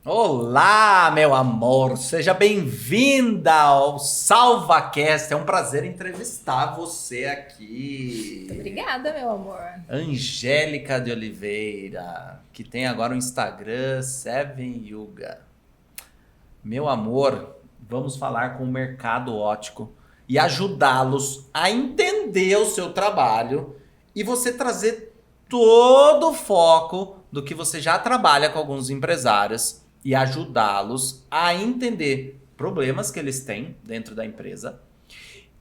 Olá, meu amor, seja bem-vinda ao SalvaCast. É um prazer entrevistar você Muito aqui. obrigada, meu amor. Angélica de Oliveira, que tem agora o Instagram Seven Yuga. Meu amor, vamos falar com o mercado ótico e ajudá-los a entender o seu trabalho e você trazer todo o foco do que você já trabalha com alguns empresários e ajudá-los a entender problemas que eles têm dentro da empresa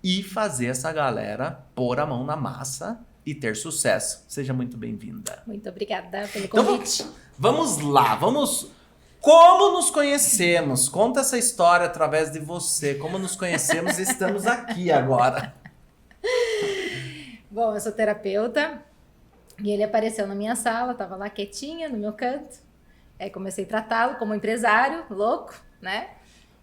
e fazer essa galera pôr a mão na massa e ter sucesso. Seja muito bem-vinda. Muito obrigada pelo Então convite. vamos lá, vamos. Como nos conhecemos? Conta essa história através de você. Como nos conhecemos e estamos aqui agora. Bom, eu sou terapeuta e ele apareceu na minha sala, tava lá quietinha no meu canto. Aí comecei a tratá-lo como empresário, louco, né?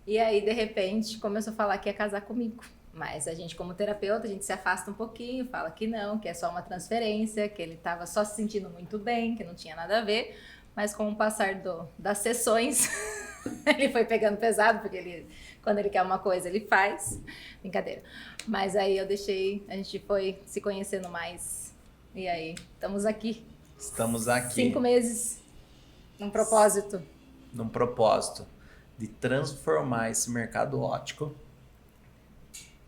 E aí, de repente, começou a falar que ia casar comigo. Mas a gente, como terapeuta, a gente se afasta um pouquinho, fala que não, que é só uma transferência, que ele estava só se sentindo muito bem, que não tinha nada a ver. Mas com o passar das sessões, ele foi pegando pesado, porque quando ele quer uma coisa, ele faz. Brincadeira. Mas aí eu deixei, a gente foi se conhecendo mais. E aí, estamos aqui. Estamos aqui 5 meses, num propósito. num propósito de transformar esse mercado ótico.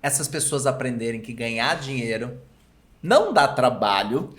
Essas pessoas aprenderem que ganhar dinheiro não dá trabalho.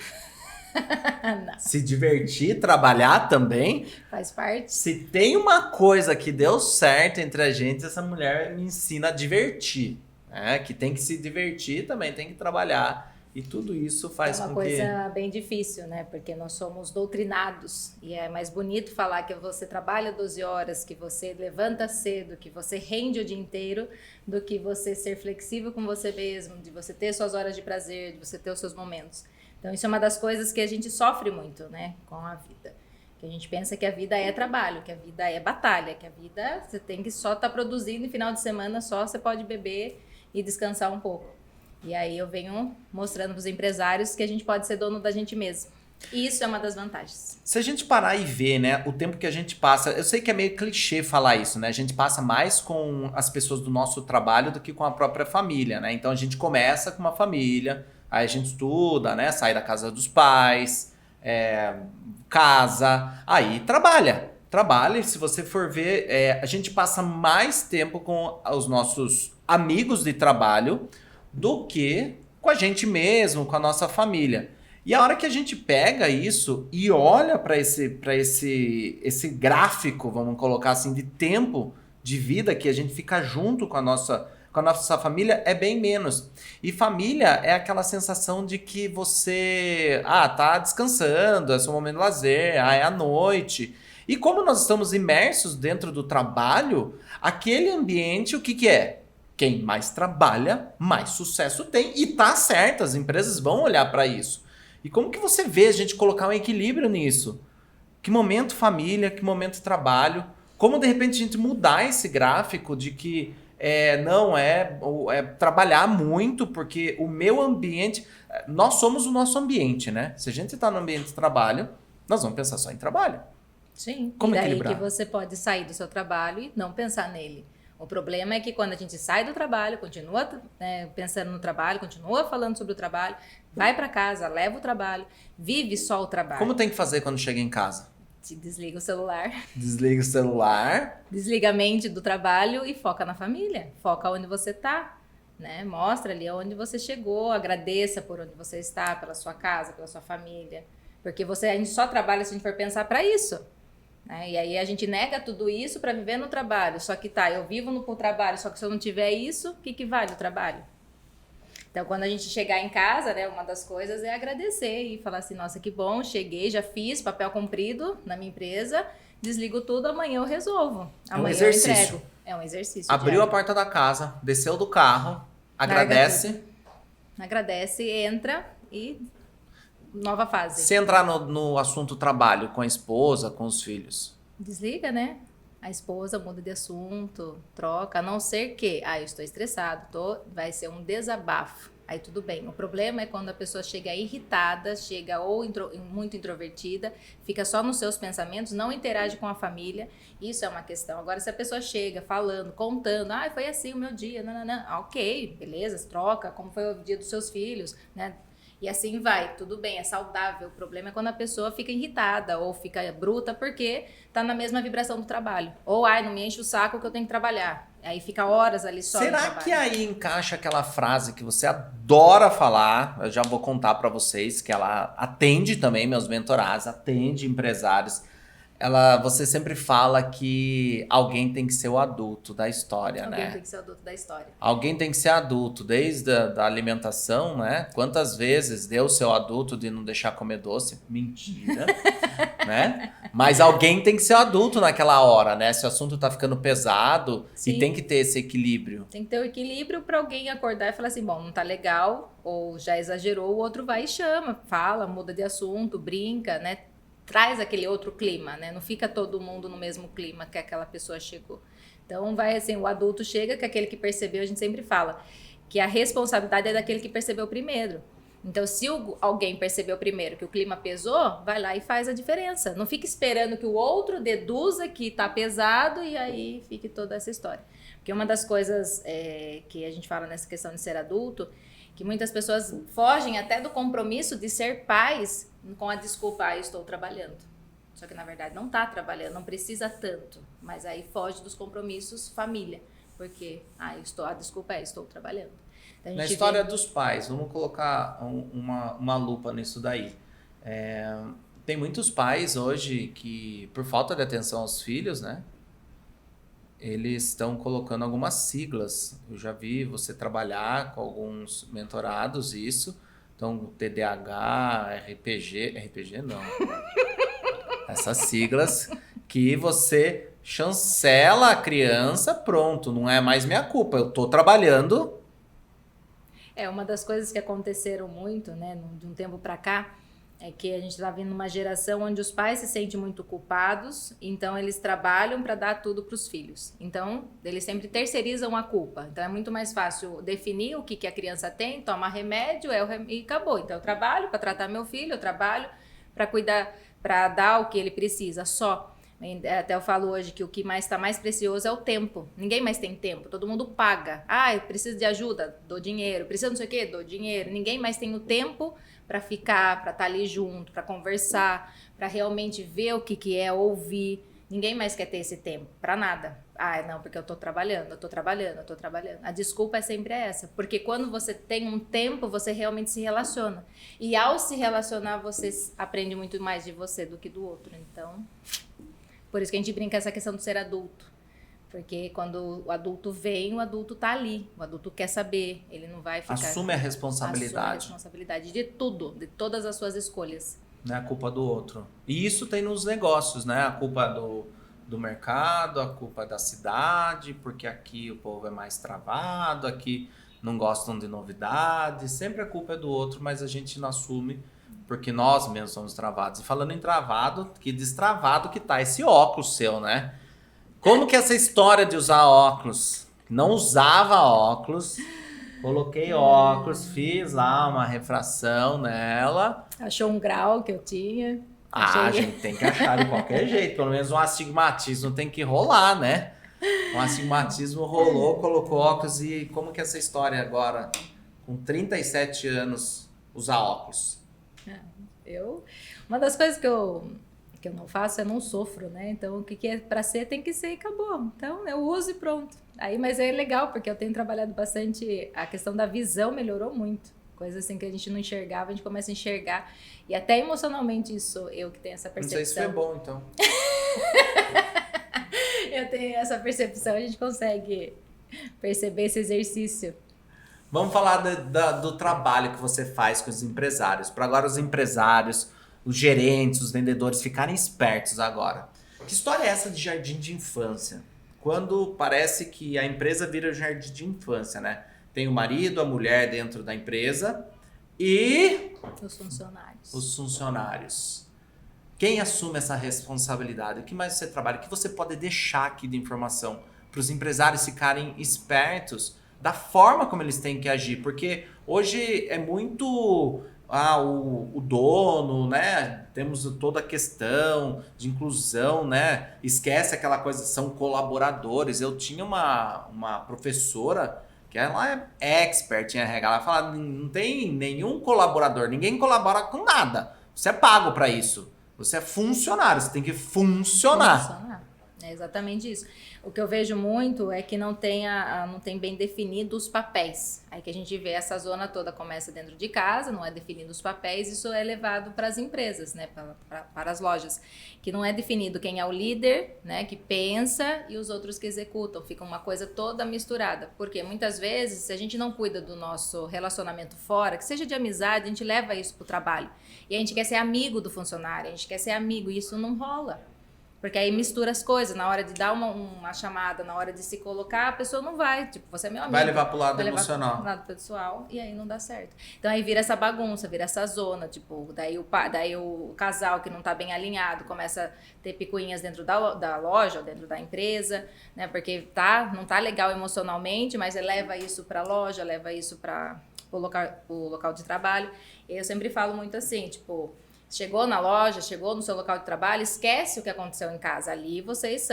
Não, Se divertir, trabalhar também. faz parte. Se tem uma coisa que deu certo entre a gente, essa mulher me ensina a divertir. Né? Que tem que se divertir, também tem que trabalhar. E tudo isso É faz uma com coisa bem difícil, né? Porque nós somos doutrinados e é mais bonito falar que você trabalha 12 horas, que você levanta cedo, que você rende o dia inteiro, do que você ser flexível com você mesmo, de você ter suas horas de prazer, de você ter os seus momentos. Então, isso é uma das coisas que a gente sofre muito, né? Com a vida. Que a gente pensa que a vida é trabalho, que a vida é batalha, que a vida você tem que só estar produzindo e final de semana só você pode beber e descansar um pouco. E aí eu venho mostrando para os empresários que a gente pode ser dono da gente mesmo. E isso é uma das vantagens. Se a gente parar e ver, né, o tempo que a gente passa, eu sei que é meio clichê falar isso, né? A gente passa mais com as pessoas do nosso trabalho do que com a própria família, né? Então a gente começa com uma família, aí a gente estuda, né? Sai da casa dos pais, casa, aí trabalha. Trabalha, e se você for ver, a gente passa mais tempo com os nossos amigos de trabalho do que com a gente mesmo, com a nossa família. E a hora que a gente pega isso e olha para esse gráfico, vamos colocar assim, de tempo de vida que a gente fica junto com a nossa família, é bem menos. E família é aquela sensação de que você tá descansando, é seu momento de lazer, é à noite. E como nós estamos imersos dentro do trabalho, aquele ambiente, o que que é? Quem mais trabalha, mais sucesso tem. E tá certo, as empresas vão olhar para isso. E como que você vê a gente colocar um equilíbrio nisso? Que momento família, que momento trabalho? Como de repente a gente mudar esse gráfico de que não é trabalhar muito, porque o meu ambiente. Nós somos o nosso ambiente, né? Se a gente está no ambiente de trabalho, nós vamos pensar só em trabalho. Sim. Como E daí equilibrar? que você pode sair do seu trabalho e não pensar nele. O problema é que quando a gente sai do trabalho, continua pensando no trabalho, continua falando sobre o trabalho, vai para casa, leva o trabalho, vive só o trabalho. Como tem que fazer quando chega em casa? Te desliga o celular, Desliga o celular. desliga a mente do trabalho e foca na família. Foca onde você tá, né? Mostra ali onde você chegou, agradeça por onde você está, pela sua casa, pela sua família. Porque a gente só trabalha se a gente for pensar para isso. Né? E aí a gente nega tudo isso para viver no trabalho. Só que eu vivo no trabalho, só que se eu não tiver isso, o que vale o trabalho? Então, quando a gente chegar em casa, né, uma das coisas é agradecer e falar assim, nossa, que bom, cheguei, já fiz papel cumprido na minha empresa, desligo tudo, amanhã eu resolvo. Amanhã eu entrego. É um exercício Abriu diário. a porta da casa, desceu do carro, Larga agradece. Agradece, entra e nova fase. Se entrar no assunto trabalho com a esposa, com os filhos. Desliga, né? A esposa muda de assunto, troca, a não ser que, eu estou estressado, vai ser um desabafo. aí tudo bem. O problema é quando a pessoa chega irritada, chega ou muito introvertida, fica só nos seus pensamentos, não interage com a família. Isso é uma questão. Agora, se a pessoa chega falando, contando, foi assim o meu dia, ok, beleza, troca, como foi o dia dos seus filhos, né? E assim vai, tudo bem, é saudável. O problema é quando a pessoa fica irritada ou fica bruta porque tá na mesma vibração do trabalho. Ou, não me enche o saco que eu tenho que trabalhar. Aí fica horas ali só no Será trabalho. que aí encaixa aquela frase que você adora falar? Eu já vou contar para vocês que ela atende também meus mentorados, atende empresários. Você sempre fala que alguém tem que ser o adulto da história, né? Alguém tem que ser o adulto da história. Alguém tem que ser adulto, desde a alimentação, né? Quantas vezes deu o seu adulto de não deixar comer doce? Mentira, né? Mas alguém tem que ser adulto naquela hora, né? Se o assunto tá ficando pesado, Sim. e tem que ter esse equilíbrio. Tem que ter o equilíbrio para alguém acordar e falar assim, bom, não tá legal, ou já exagerou, o outro vai e chama, fala, muda de assunto, brinca, né? Traz aquele outro clima, né? Não fica todo mundo no mesmo clima que aquela pessoa chegou. Então vai assim, o adulto chega, que é aquele que percebeu, a gente sempre fala, que a responsabilidade é daquele que percebeu primeiro. Então, se alguém percebeu primeiro que o clima pesou, vai lá e faz a diferença. Não fica esperando que o outro deduza que tá pesado e aí fique toda essa história. Porque uma das coisas que a gente fala nessa questão de ser adulto, que muitas pessoas fogem até do compromisso de ser pais com a desculpa, estou trabalhando. Só que na verdade não está trabalhando, não precisa tanto. Mas aí foge dos compromissos família. Porque a desculpa estou trabalhando. Então, Na história dos pais, vamos colocar uma lupa nisso daí. Tem muitos pais hoje que, por falta de atenção aos filhos, né? Eles estão colocando algumas siglas. Eu já vi você trabalhar com alguns mentorados isso. Então, TDAH, RPG não. Essas siglas que você chancela a criança, pronto, não é mais minha culpa. Eu tô trabalhando. Uma das coisas que aconteceram muito, né, de um tempo para cá, é que a gente está vindo numa geração onde os pais se sentem muito culpados, então eles trabalham para dar tudo para os filhos. Então, eles sempre terceirizam a culpa. Então, é muito mais fácil definir o que a criança tem, toma remédio e acabou. Então, eu trabalho para tratar meu filho, eu trabalho para cuidar, para dar o que ele precisa, só. Até eu falo hoje que o que está mais precioso é o tempo. Ninguém mais tem tempo, todo mundo paga. Eu preciso de ajuda, dou dinheiro. Preciso não sei o quê, dou dinheiro. Ninguém mais tem o tempo para ficar, para estar ali junto, para conversar, para realmente ver o que é, ouvir. Ninguém mais quer ter esse tempo, para nada. Não, porque eu tô trabalhando. A desculpa é sempre essa, porque quando você tem um tempo, você realmente se relaciona. E ao se relacionar, você aprende muito mais de você do que do outro. Então, por isso que a gente brinca essa questão de ser adulto. Porque quando o adulto vem, o adulto tá ali. O adulto quer saber, ele não vai ficar... Assume a responsabilidade. Assume a responsabilidade de tudo, de todas as suas escolhas. Não é a culpa do outro. E isso tem nos negócios, né? A culpa do mercado, a culpa da cidade, porque aqui o povo é mais travado, aqui não gostam de novidades. Sempre a culpa é do outro, mas a gente não assume, porque nós mesmos somos travados. E falando em travado, que destravado que tá esse óculos seu, né? Como que essa história de usar óculos? Não usava óculos, coloquei óculos, fiz lá uma refração nela. Achou um grau que eu tinha. A gente tem que achar de qualquer jeito. Pelo menos um astigmatismo tem que rolar, né? Um astigmatismo rolou, colocou óculos. E como que é essa história agora, com 37 anos, usar óculos? Uma das coisas que eu não faço, eu não sofro, né? Então, o que é pra ser, tem que ser e acabou. Então, eu uso e pronto. Mas é legal, porque eu tenho trabalhado bastante, a questão da visão melhorou muito. Coisas assim que a gente não enxergava, a gente começa a enxergar. E até emocionalmente isso, eu que tenho essa percepção. Não sei se foi bom, então. Eu tenho essa percepção, a gente consegue perceber esse exercício. Vamos falar do trabalho que você faz com os empresários. Para agora os empresários, os gerentes, os vendedores ficarem espertos agora. Que história é essa de jardim de infância? Quando parece que a empresa vira jardim de infância, né? Tem o marido, a mulher dentro da empresa e... Os funcionários. Quem assume essa responsabilidade? O que mais você trabalha? O que você pode deixar aqui de informação para os empresários ficarem espertos da forma como eles têm que agir, porque hoje é muito o dono, né? Temos toda a questão de inclusão, né? Esquece aquela coisa, são colaboradores. Eu tinha uma professora que ela é expert em RH, ela fala, não tem nenhum colaborador, ninguém colabora com nada. Você é pago para isso. Você é funcionário, você tem que funcionar. É exatamente isso. O que eu vejo muito é que não tem bem definido os papéis. Aí que a gente vê essa zona toda começa dentro de casa, não é definido os papéis, isso é levado para as empresas, né, para as lojas, que não é definido quem é o líder, né, que pensa e os outros que executam. Fica uma coisa toda misturada. Porque muitas vezes, se a gente não cuida do nosso relacionamento fora, que seja de amizade, a gente leva isso para o trabalho. E a gente quer ser amigo do funcionário, a gente quer ser amigo, e isso não rola. Porque aí mistura as coisas, na hora de dar uma chamada, na hora de se colocar, a pessoa não vai, tipo, você é meu amigo. Vai levar pro lado vai emocional. Levar pro lado pessoal, e aí não dá certo. Então aí vira essa bagunça, vira essa zona, tipo, daí o casal que não tá bem alinhado começa a ter picuinhas dentro da loja, ou dentro da empresa, né, porque não tá legal emocionalmente, mas leva isso pra loja, leva isso para o local de trabalho. E eu sempre falo muito assim, tipo... Chegou na loja, chegou no seu local de trabalho, esquece o que aconteceu em casa. Ali vocês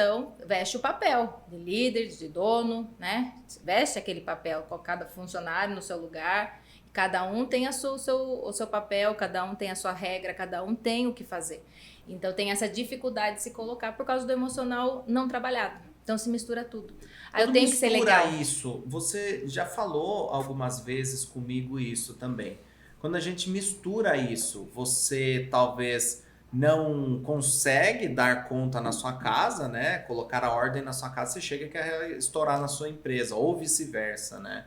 veste o papel de líder, de dono, né? Veste aquele papel com cada funcionário no seu lugar. Cada um tem o seu papel, cada um tem a sua regra, cada um tem o que fazer. Então tem essa dificuldade de se colocar por causa do emocional não trabalhado. Então se mistura tudo. Aí eu tenho que ser legal. Isso. Você já falou algumas vezes comigo isso também. Quando a gente mistura isso, você talvez não consegue dar conta na sua casa, né? Colocar a ordem na sua casa, você chega e quer estourar na sua empresa, ou vice-versa, né?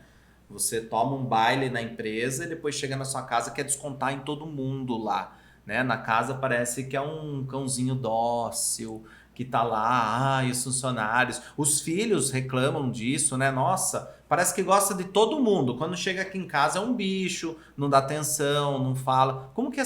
Você toma um baile na empresa e depois chega na sua casa e quer descontar em todo mundo lá, né? Na casa parece que é um cãozinho dócil, que tá lá, e os funcionários, os filhos reclamam disso, né? Nossa, parece que gosta de todo mundo. Quando chega aqui em casa é um bicho, não dá atenção, não fala. Como que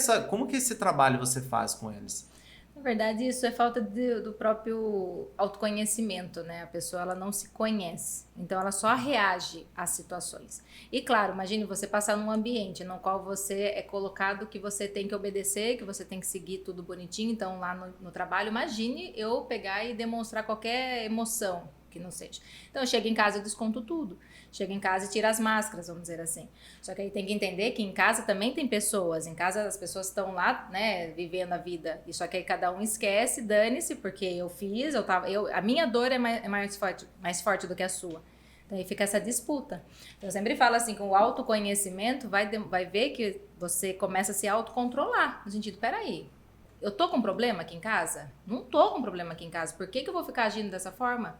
esse trabalho você faz com eles? Na verdade, isso é falta do próprio autoconhecimento, né? A pessoa, ela não se conhece, então ela só reage às situações. E claro, imagine você passar num ambiente no qual você é colocado que você tem que obedecer, que você tem que seguir tudo bonitinho, então lá no trabalho, imagine eu pegar e demonstrar qualquer emoção que não seja. Então eu chego em casa e desconto tudo. Chego em casa e tiro as máscaras, vamos dizer assim. Só que aí tem que entender que em casa também tem pessoas. Em casa as pessoas estão lá, né, vivendo a vida. E só que aí cada um esquece, dane-se, porque eu fiz, a minha dor é mais forte do que a sua. Então aí fica essa disputa. Então eu sempre falo assim, com o autoconhecimento, vai ver que você começa a se autocontrolar. No sentido, peraí, eu tô com problema aqui em casa? Não tô com problema aqui em casa. Por que eu vou ficar agindo dessa forma?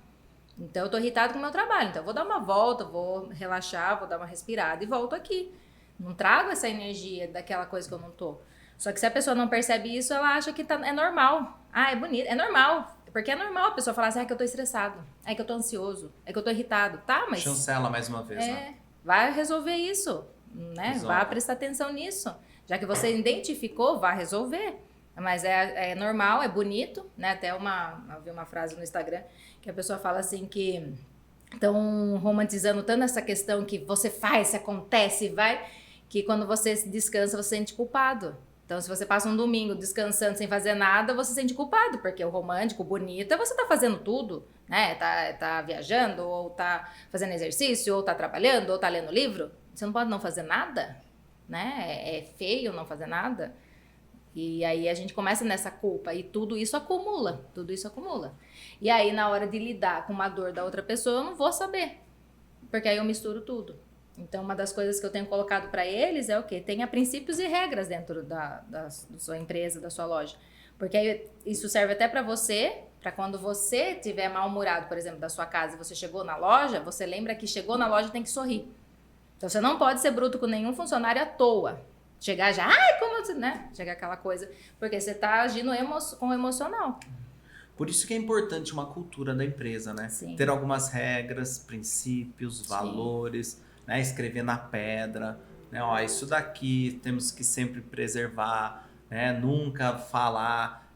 Então eu tô irritado com o meu trabalho, então eu vou dar uma volta, vou relaxar, vou dar uma respirada e volto aqui. Não trago essa energia daquela coisa que eu não tô. Só que se a pessoa não percebe isso, ela acha que é normal. Ah, é bonito, é normal. Porque é normal a pessoa falar assim, que eu tô estressado, que eu tô ansioso, que eu tô irritado. Tá, mas... Chancela mais uma vez, né? Vai resolver isso, né? Vai prestar atenção nisso. Já que você identificou, vai resolver. Mas é normal, é bonito, né? Até eu vi uma frase no Instagram que a pessoa fala assim que estão romantizando tanto essa questão que você faz, se acontece, vai, que quando você descansa, você se sente culpado. Então, se você passa um domingo descansando sem fazer nada, você se sente culpado, porque o romântico, o bonito, é você tá fazendo tudo, né? Tá viajando, ou tá fazendo exercício, ou tá trabalhando, ou tá lendo livro. Você não pode não fazer nada, né? É feio não fazer nada. E aí a gente começa nessa culpa e tudo isso acumula. E aí na hora de lidar com uma dor da outra pessoa, eu não vou saber, porque aí eu misturo tudo. Então uma das coisas que eu tenho colocado para eles é o quê? Tenha princípios e regras dentro da sua empresa, da sua loja. Porque aí isso serve até para você, para quando você estiver mal-humorado, por exemplo, da sua casa, e você chegou na loja, você lembra que chegou na loja e tem que sorrir. Então você não pode ser bruto com nenhum funcionário à toa. Chegar já, né? Chegar aquela coisa, porque você tá agindo com o emocional. Por isso que é importante uma cultura da empresa, né? Sim. Ter algumas regras, princípios, valores, né? Escrever na pedra, né? Ó, isso daqui temos que sempre preservar, né? Nunca falar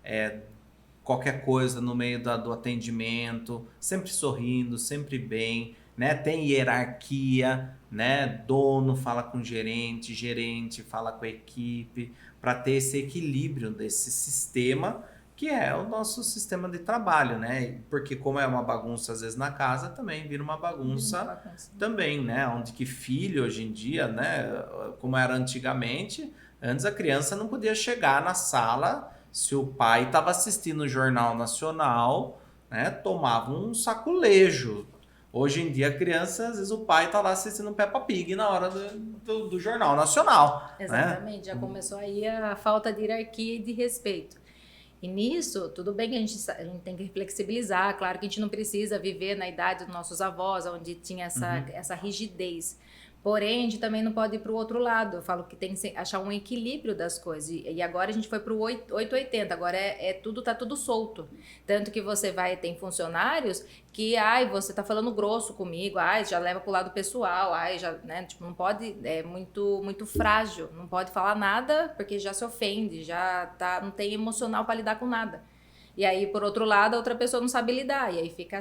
qualquer coisa no meio do atendimento, sempre sorrindo, sempre bem. né? Tem hierarquia, né? Dono fala com gerente, gerente fala com a equipe, para ter esse equilíbrio desse sistema que é o nosso sistema de trabalho, né? Porque como é uma bagunça às vezes na casa, também vira uma bagunça também, né? Onde que filho hoje em dia, né? Como era antigamente, antes a criança não podia chegar na sala se o pai estava assistindo o Jornal Nacional, né? Tomava um saculejo. Hoje em dia a criança, às vezes o pai tá lá assistindo Peppa Pig na hora do Jornal Nacional. Exatamente, né? já começou aí a falta de hierarquia e de respeito. E nisso, tudo bem que a gente tem que flexibilizar, claro que a gente não precisa viver na idade dos nossos avós, onde tinha essa rigidez. Porém, a gente também não pode ir para o outro lado. Eu falo que tem que achar um equilíbrio das coisas. E agora a gente foi para o 880, agora tá tudo solto. Tanto que você tem funcionários que, você tá falando grosso comigo, já leva pro lado pessoal, já, né, tipo, não pode, é muito, muito frágil, não pode falar nada porque já se ofende, não tem emocional para lidar com nada. E aí, por outro lado, a outra pessoa não sabe lidar, e aí fica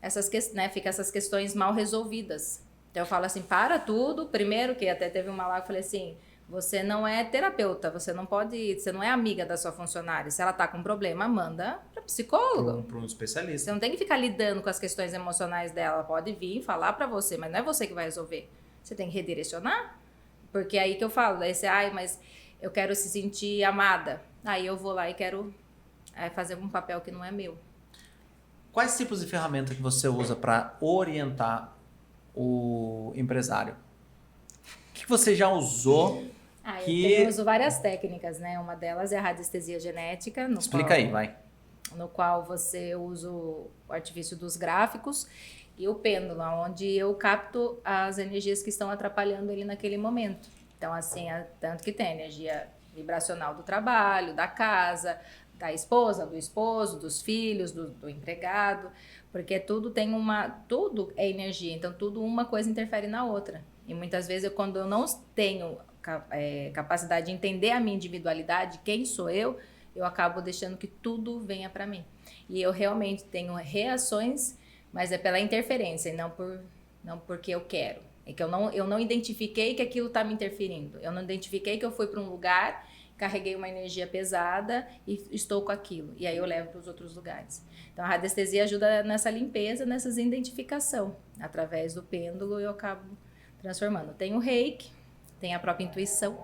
essas questões mal resolvidas. Então eu falo assim, para tudo, primeiro que até teve uma lá que eu falei assim, você não é terapeuta, você não é amiga da sua funcionária, se ela tá com problema, manda para psicólogo. Para um especialista. Você não tem que ficar lidando com as questões emocionais dela, ela pode vir falar para você, mas não é você que vai resolver. Você tem que redirecionar, porque é aí que eu falo, daí você, mas eu quero se sentir amada, aí eu vou lá e quero fazer um papel que não é meu. Quais tipos de ferramenta que você usa para orientar o empresário? O que você já usou? Eu uso várias técnicas, né? Uma delas é a radiestesia genética. Explica aí, vai. No qual você usa o artifício dos gráficos e o pêndulo, onde eu capto as energias que estão atrapalhando ele naquele momento. Então, assim, tanto que tem energia vibracional do trabalho, da casa, da esposa, do esposo, dos filhos, do empregado, porque tudo é energia, então uma coisa interfere na outra. E muitas vezes, quando eu não tenho capacidade de entender a minha individualidade, quem sou eu acabo deixando que tudo venha para mim. E eu realmente tenho reações, mas é pela interferência, e não porque eu quero. É que eu não identifiquei que aquilo está me interferindo. Eu não identifiquei que eu fui para um lugar, carreguei uma energia pesada e estou com aquilo. E aí eu levo para os outros lugares. Então a radiestesia ajuda nessa limpeza, nessa identificação. Através do pêndulo eu acabo transformando. Tem o reiki, tem a própria intuição,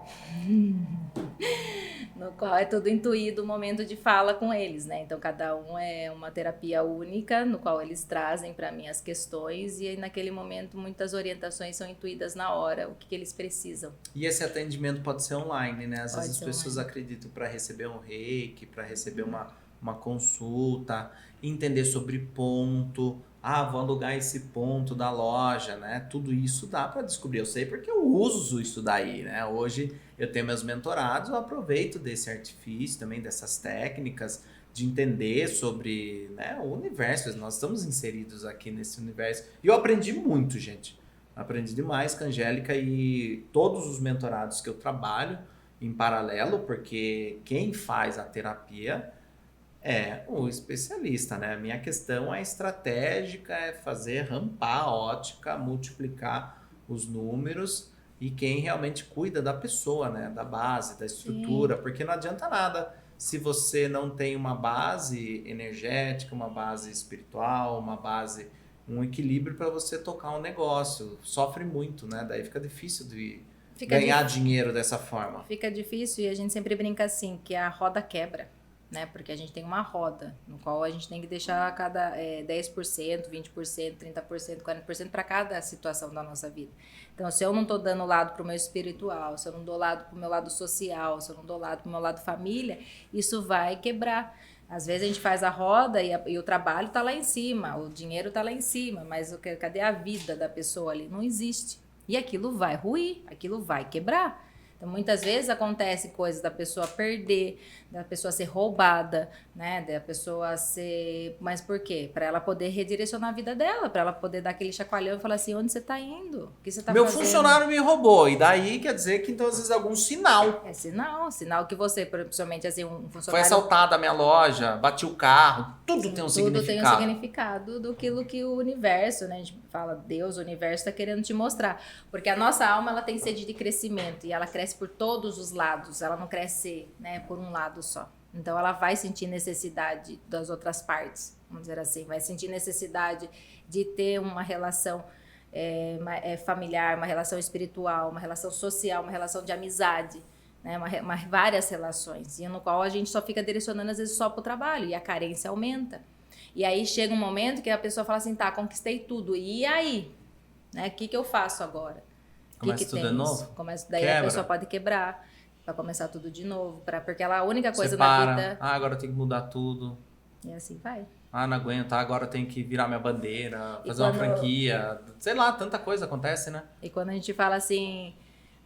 no qual é tudo intuído o momento de fala com eles, né? Então cada um é uma terapia única, no qual eles trazem para mim as questões e aí, naquele momento muitas orientações são intuídas na hora, o que eles precisam. E esse atendimento pode ser online, né? Às vezes as pessoas acreditam para receber um reiki, para receber uma consulta, entender sobre ponto, vou alugar esse ponto da loja, né? Tudo isso dá para descobrir. Eu sei porque eu uso isso daí, né? Hoje eu tenho meus mentorados, eu aproveito desse artifício também, dessas técnicas de entender sobre, né, o universo. Nós estamos inseridos aqui nesse universo. E eu aprendi muito, gente. Aprendi demais com a Angélica e todos os mentorados que eu trabalho em paralelo, porque quem faz a terapia é o especialista, né? A minha questão é estratégica, é fazer rampar a ótica, multiplicar os números e quem realmente cuida da pessoa, né? Da base, da estrutura, Sim. Porque não adianta nada se você não tem uma base energética, uma base espiritual, um equilíbrio para você tocar um negócio. Sofre muito, né? Daí fica difícil de ganhar dinheiro dessa forma. Fica difícil e a gente sempre brinca assim, que a roda quebra. Né? Porque a gente tem uma roda, no qual a gente tem que deixar cada 10%, 20%, 30%, 40% para cada situação da nossa vida. Então, se eu não estou dando lado para o meu espiritual, se eu não dou lado para o meu lado social, se eu não dou lado para o meu lado família, isso vai quebrar. Às vezes a gente faz a roda e o trabalho está lá em cima, o dinheiro está lá em cima, mas cadê a vida da pessoa ali? Não existe. E aquilo vai ruir, aquilo vai quebrar. Então, muitas vezes acontece coisas da pessoa perder, da pessoa ser roubada, né? Da pessoa ser... Mas por quê? Para ela poder redirecionar a vida dela, para ela poder dar aquele chacoalhão e falar assim, onde você está indo? O que você está fazendo? Meu funcionário me roubou. E daí quer dizer que, então, às vezes, é algum sinal. É sinal que você, principalmente assim, um funcionário... Foi assaltada a minha loja, bati o carro, tudo tem um Tudo tem um significado. significado do que o universo, né? A gente fala, Deus, o universo está querendo te mostrar. Porque a nossa alma, ela tem sede de crescimento e ela cresce por todos os lados. Ela não cresce, né, por um lado só. Então, ela vai sentir necessidade das outras partes, vamos dizer assim. Vai sentir necessidade de ter uma relação familiar, uma relação espiritual, uma relação social, uma relação de amizade, né? Várias relações, e no qual a gente só fica direcionando às vezes só para o trabalho, e a carência aumenta. E aí chega um momento que a pessoa fala assim, tá, conquistei tudo, e aí? Né? O que eu faço agora? Começa tudo de novo? Daí Quebra. a pessoa pode quebrar, para começar tudo de novo, porque ela, a única coisa Separa. na vida... Agora eu tenho que mudar tudo. E assim vai. Não aguento, agora eu tenho que virar minha bandeira, fazer uma franquia, sei lá, tanta coisa acontece, né? E quando a gente fala assim,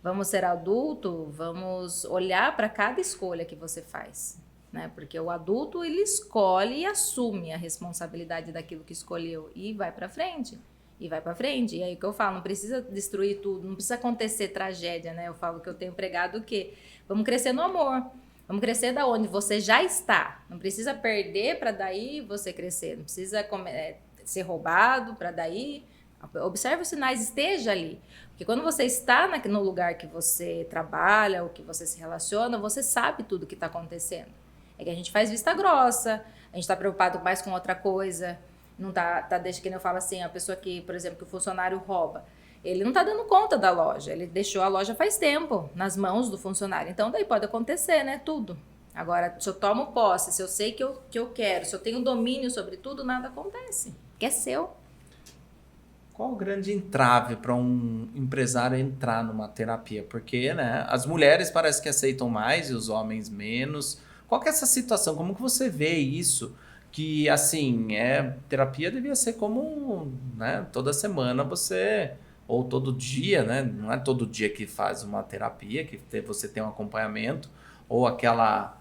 vamos ser adulto, vamos olhar para cada escolha que você faz, né? Porque o adulto, ele escolhe e assume a responsabilidade daquilo que escolheu e vai para frente. E vai para frente. E aí o que eu falo, não precisa destruir tudo, não precisa acontecer tragédia, né? Eu falo que eu tenho pregado o quê? Vamos crescer no amor. Vamos crescer da onde você já está. Não precisa perder para daí você crescer. Não precisa ser roubado para daí. Observe os sinais, esteja ali. Porque quando você está no lugar que você trabalha ou que você se relaciona, você sabe tudo o que está acontecendo. É que a gente faz vista grossa, a gente está preocupado mais com outra coisa. Não deixa que eu falo assim, a pessoa que, por exemplo, que o funcionário rouba. Ele não está dando conta da loja, ele deixou a loja faz tempo nas mãos do funcionário. Então, daí pode acontecer, né? Tudo. Agora, se eu tomo posse, se eu sei que eu quero, se eu tenho domínio sobre tudo, nada acontece. Que é seu. Qual o grande entrave para um empresário entrar numa terapia? Porque, né, as mulheres parece que aceitam mais e os homens menos. Qual que é essa situação? Como que você vê isso? Que, assim, terapia devia ser como, né, toda semana você... Ou todo dia, né? Não é todo dia que faz uma terapia, que você tem um acompanhamento, ou aquela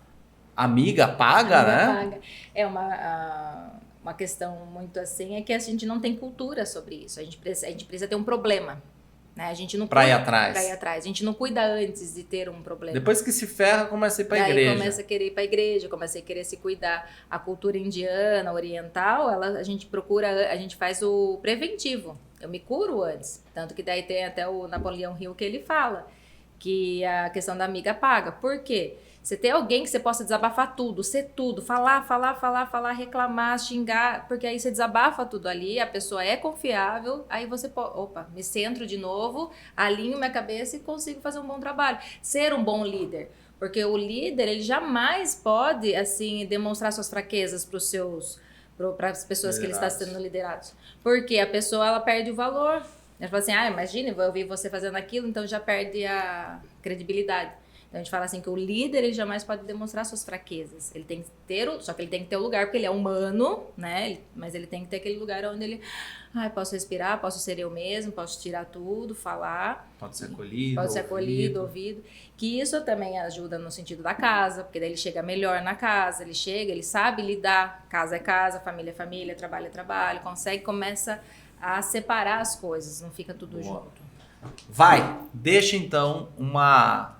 amiga paga, né? Paga. É uma questão muito assim, é que a gente não tem cultura sobre isso. A gente precisa ter um problema, né? A gente não Pra ir cuida, atrás. pra ir atrás. A gente não cuida antes de ter um problema. Depois que se ferra, começa a ir pra Daí igreja. começa a querer ir pra igreja, começa a querer se cuidar. A cultura indiana, oriental, a gente faz o preventivo. Eu me curo antes. Tanto que daí tem até o Napoleão Hill que ele fala que a questão da amiga paga. Por quê? Você tem alguém que você possa desabafar tudo, ser tudo, falar, reclamar, xingar, porque aí você desabafa tudo ali, a pessoa é confiável, aí você pode, me centro de novo, alinho minha cabeça e consigo fazer um bom trabalho. Ser um bom líder. Porque o líder, ele jamais pode, assim, demonstrar suas fraquezas para as pessoas que ele está sendo liderados. Porque a pessoa, ela perde o valor. Ela fala assim, imagina, eu vi você fazendo aquilo, então já perde a credibilidade. Então a gente fala assim que o líder, ele jamais pode demonstrar suas fraquezas. Ele tem que ter, só que ele tem que ter o lugar, porque ele é humano, né? Mas ele tem que ter aquele lugar onde ele, posso respirar, posso ser eu mesmo, posso tirar tudo, falar. Pode ser acolhido, pode ser acolhido, ouvido. Que isso também ajuda no sentido da casa, porque daí ele chega melhor na casa, ele sabe lidar, casa é casa, família é família, trabalho é trabalho, começa a separar as coisas, não fica tudo junto. Deixa então uma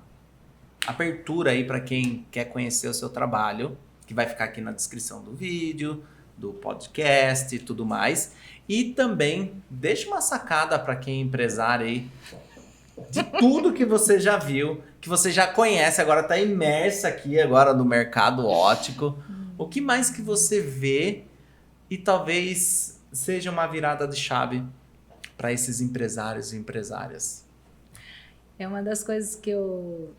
abertura aí para quem quer conhecer o seu trabalho, que vai ficar aqui na descrição do vídeo, do podcast e tudo mais. E também deixa uma sacada para quem é empresário aí, de tudo que você já viu, que você já conhece, agora está imersa aqui agora no mercado ótico. O que mais que você vê e talvez seja uma virada de chave para esses empresários e empresárias? É uma das coisas que eu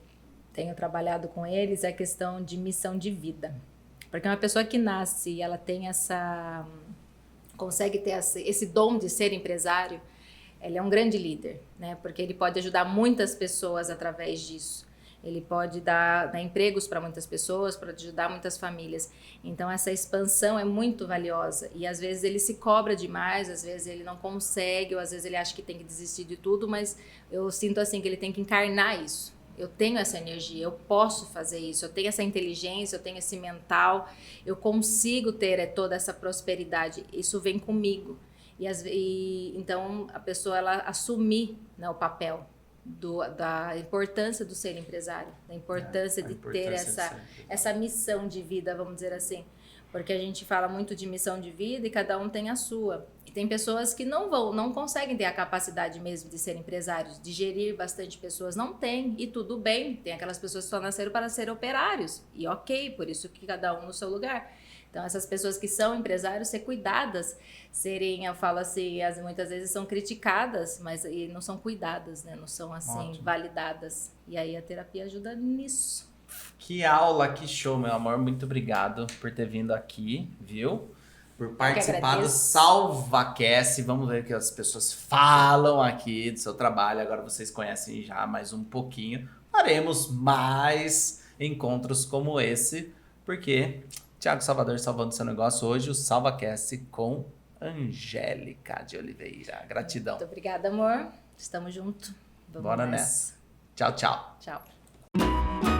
tenho trabalhado com eles, é a questão de missão de vida. Porque uma pessoa que nasce e ela tem consegue ter esse dom de ser empresário, ele é um grande líder, né? Porque ele pode ajudar muitas pessoas através disso. Ele pode dar empregos para muitas pessoas, para ajudar muitas famílias. Então, essa expansão é muito valiosa. E, às vezes, ele se cobra demais, às vezes ele não consegue, ou às vezes ele acha que tem que desistir de tudo, mas eu sinto assim que ele tem que encarnar isso. Eu tenho essa energia, eu posso fazer isso, eu tenho essa inteligência, eu tenho esse mental, eu consigo ter toda essa prosperidade, isso vem comigo. Então, a pessoa, ela assumir, né, o papel da importância do ser empresário, da importância de ter essa missão de vida, vamos dizer assim. Porque a gente fala muito de missão de vida e cada um tem a sua. E tem pessoas que não conseguem ter a capacidade mesmo de ser empresários, de gerir bastante pessoas. Não tem, e tudo bem. Tem aquelas pessoas que só nasceram para ser operários. E ok, por isso que cada um no seu lugar. Então, essas pessoas que são empresários, ser cuidadas, eu falo assim, muitas vezes são criticadas, mas e não são cuidadas, né? Não são, assim, Ótimo. validadas. E aí a terapia ajuda nisso. Que aula, que show, meu amor. Muito obrigado por ter vindo aqui, viu? Por participar do agradeço. SalvaCast. Vamos ver o que as pessoas falam aqui do seu trabalho. Agora vocês conhecem já mais um pouquinho. Faremos mais encontros como esse, porque Thiago Salvador salvando seu negócio hoje, o SalvaCast com Angélica de Oliveira. Gratidão. Muito obrigada, amor. Estamos juntos. Vamos Bora nessa. nessa. Tchau, tchau. Tchau.